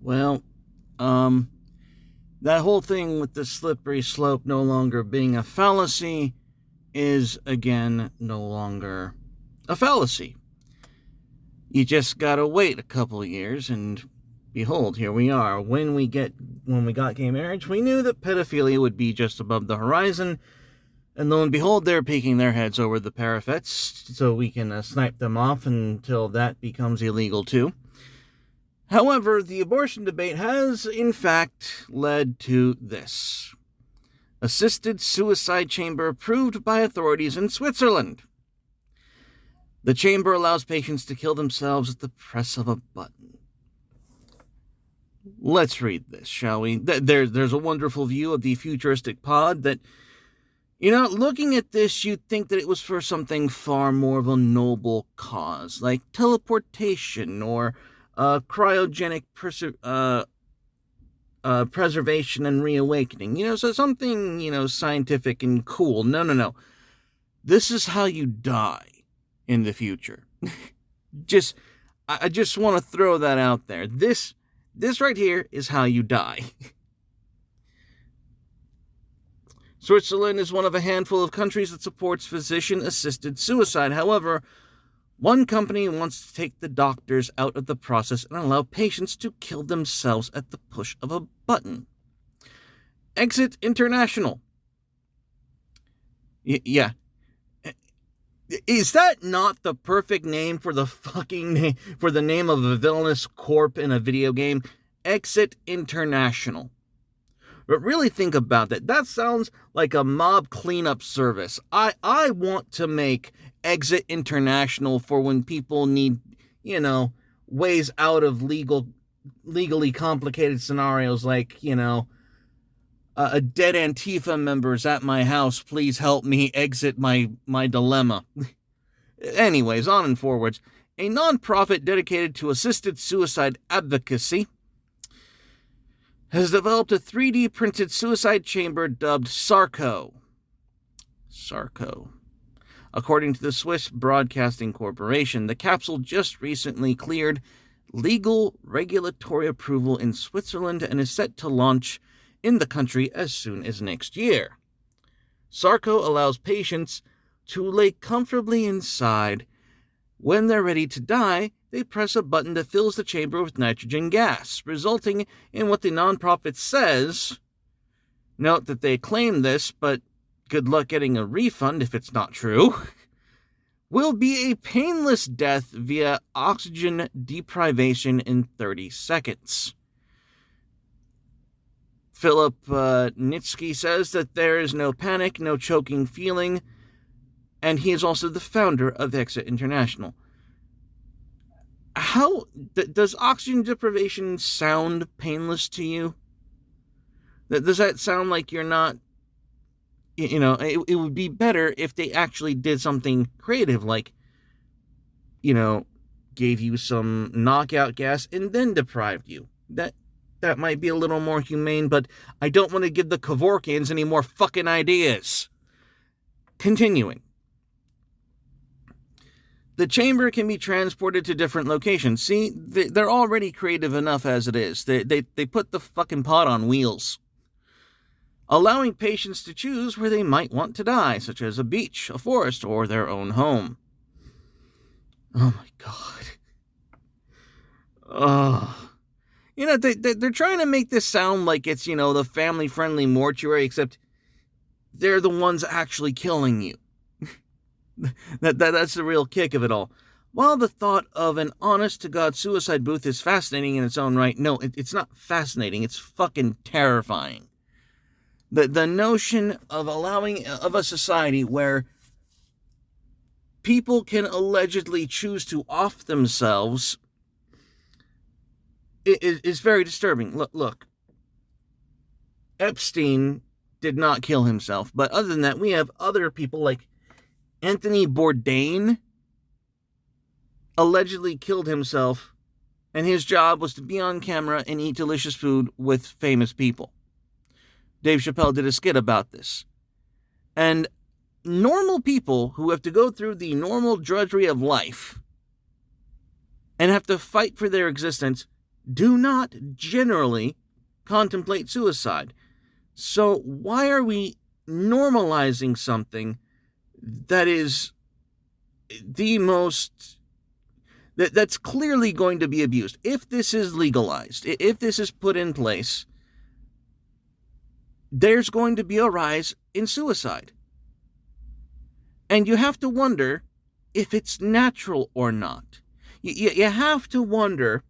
Well, um, that whole thing with the slippery slope no longer being a fallacy is, again, no longer a fallacy. You just gotta wait a couple of years, and behold, here we are. When we got gay marriage, we knew that pedophilia would be just above the horizon, and lo and behold, they're peeking their heads over the parapets, so we can snipe them off until that becomes illegal too. However, the abortion debate has, in fact, led to this. Assisted suicide chamber approved by authorities in Switzerland. The chamber allows patients to kill themselves at the press of a button. Let's read this, shall we? There's a wonderful view of the futuristic pod that, looking at this, you'd think that it was for something far more of a noble cause, like teleportation or cryogenic preservation and reawakening. So something, scientific and cool. No. This is how you die in the future. I just want to throw that out there. This right here is how you die. Switzerland is one of a handful of countries that supports physician-assisted suicide. However, one company wants to take the doctors out of the process and allow patients to kill themselves at the push of a button. Exit International. Yeah. Is that not the perfect name for the fucking name, for the name of a villainous corp in a video game? Exit International. But really think about that. That sounds like a mob cleanup service. I want to make Exit International for when people need, ways out of legally complicated scenarios like, a dead Antifa member's at my house. Please help me exit my dilemma. Anyways, on and forwards. A nonprofit dedicated to assisted suicide advocacy has developed a 3D printed suicide chamber dubbed Sarco. According to the Swiss Broadcasting Corporation, the capsule just recently cleared legal regulatory approval in Switzerland and is set to launch in the country as soon as next year. Sarco allows patients to lay comfortably inside. When they're ready to die, they press a button that fills the chamber with nitrogen gas, resulting in what the nonprofit says. Note that they claim this, but good luck getting a refund if it's not true. Will be a painless death via oxygen deprivation in 30 seconds. Philip Nitsky says that there is no panic, no choking feeling, and he is also the founder of Exit International. How does oxygen deprivation sound painless to you? Does that sound like you're not, it would be better if they actually did something creative, like, gave you some knockout gas and then deprived you. That might be a little more humane, but I don't want to give the Kevorkians any more fucking ideas. Continuing. The chamber can be transported to different locations. See, they're already creative enough as it is. They put the fucking pod on wheels. Allowing patients to choose where they might want to die, such as a beach, a forest, or their own home. Oh my god. Oh. They're trying to make this sound like it's, the family-friendly mortuary, except they're the ones actually killing you. That's the real kick of it all. While the thought of an honest-to-God suicide booth is fascinating in its own right, no, it's not fascinating, it's fucking terrifying. The notion of of a society where people can allegedly choose to off themselves is very disturbing. Look. Epstein did not kill himself, but other than that, we have other people like Anthony Bourdain allegedly killed himself, and his job was to be on camera and eat delicious food with famous people. Dave Chappelle did a skit about this. And normal people who have to go through the normal drudgery of life and have to fight for their existence do not generally contemplate suicide. So why are we normalizing something that is the most that's clearly going to be abused? If this is legalized, if this is put in place, there's going to be a rise in suicide. And you have to wonder if it's natural or not. You have to wonder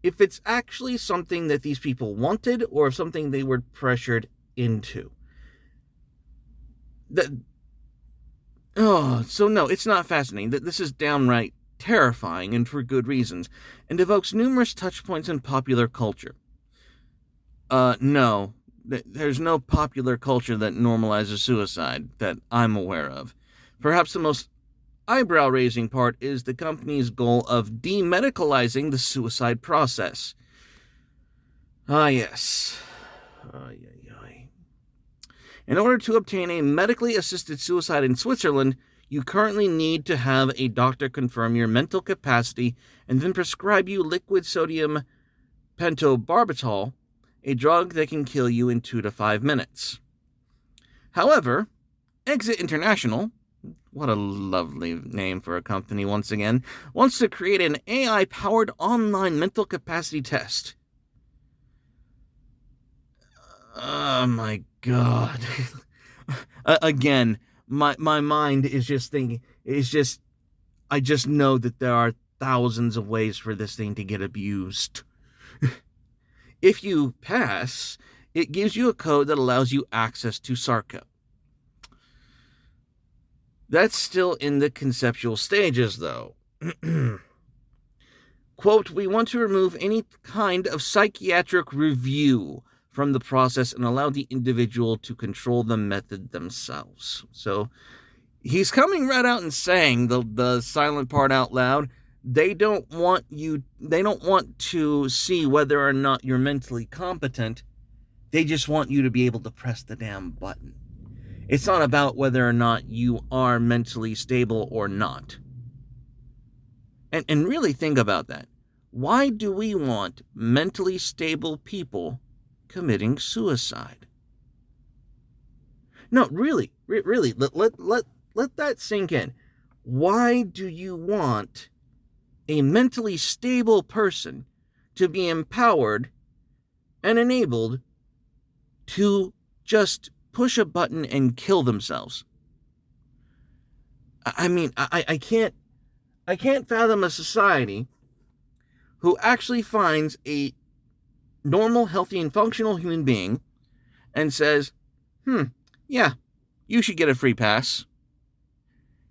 if it's actually something that these people wanted or something they were pressured into. So no, it's not fascinating. This is downright terrifying, and for good reasons, and evokes numerous touch points in popular culture. No. There's no popular culture that normalizes suicide that I'm aware of. Perhaps the most eyebrow-raising part is the company's goal of demedicalizing the suicide process. Ah, yes. In order to obtain a medically assisted suicide in Switzerland, you currently need to have a doctor confirm your mental capacity and then prescribe you liquid sodium pentobarbital, a drug that can kill you in 2 to 5 minutes. However, Exit International, what a lovely name for a company once again, wants to create an AI-powered online mental capacity test. Oh my God. Again, my mind is just thinking, I just know that there are thousands of ways for this thing to get abused. If you pass, it gives you a code that allows you access to Sarco. That's still in the conceptual stages, though. Quote, we want to remove any kind of psychiatric review from the process and allow the individual to control the method themselves. So he's coming right out and saying the silent part out loud. They don't want to see whether or not you're mentally competent. They just want you to be able to press the damn button. It's not about whether or not you are mentally stable or not. And really think about that. Why do we want mentally stable people committing suicide? No, really, let that sink in. Why do you want a mentally stable person to be empowered and enabled to just push a button and kill themselves? I mean, I can't fathom a society who actually finds a normal, healthy, and functional human being and says, yeah, you should get a free pass.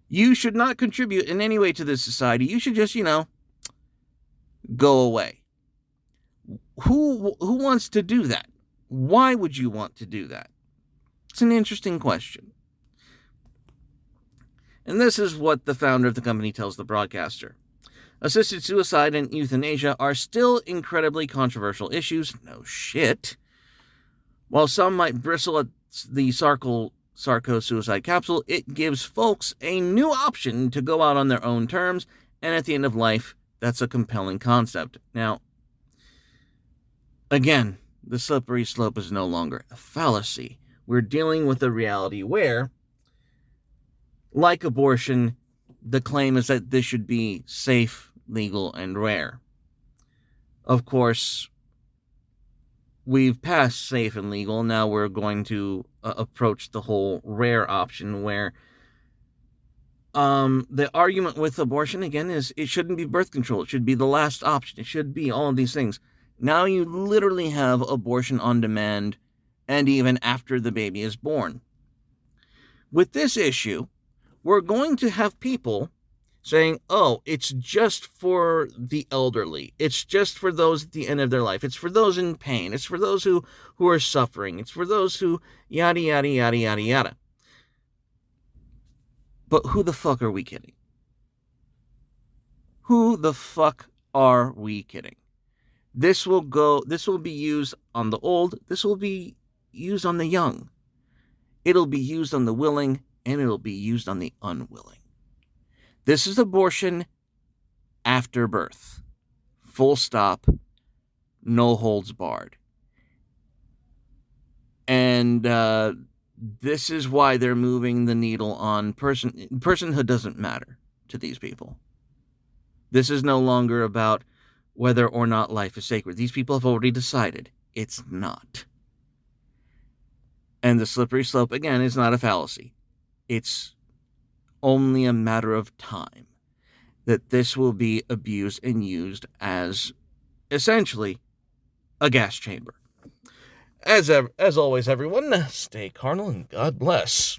You should not contribute in any way to this society. You should just, go away. Who wants to do that? Why would you want to do that? It's an interesting question. And this is what the founder of the company tells the broadcaster. Assisted suicide and euthanasia are still incredibly controversial issues. No shit. While some might bristle at the Sarco suicide capsule, it gives folks a new option to go out on their own terms, and at the end of life, that's a compelling concept. Now, again, the slippery slope is no longer a fallacy. We're dealing with a reality where, like abortion, the claim is that this should be safe, legal, and rare. Of course, we've passed safe and legal. Now we're going to approach the whole rare option where the argument with abortion, again, is it shouldn't be birth control. It should be the last option. It should be all of these things. Now you literally have abortion on demand and even after the baby is born. With this issue, we're going to have people saying, oh, it's just for the elderly. It's just for those at the end of their life. It's for those in pain. It's for those who are suffering. It's for those who yada, yada, yada, yada, yada. But who the fuck are we kidding? Who the fuck are we kidding? This will be used on the old. This will be used on the young. It'll be used on the willing, and it'll be used on the unwilling. This is abortion after birth. Full stop. no holds barred. And this is why they're moving the needle on personhood doesn't matter to these people. This is no longer about whether or not life is sacred. These people have already decided it's not. And the slippery slope, again, is not a fallacy. It's only a matter of time that this will be abused and used as, essentially, a gas chamber. As always, everyone, stay carnal and God bless.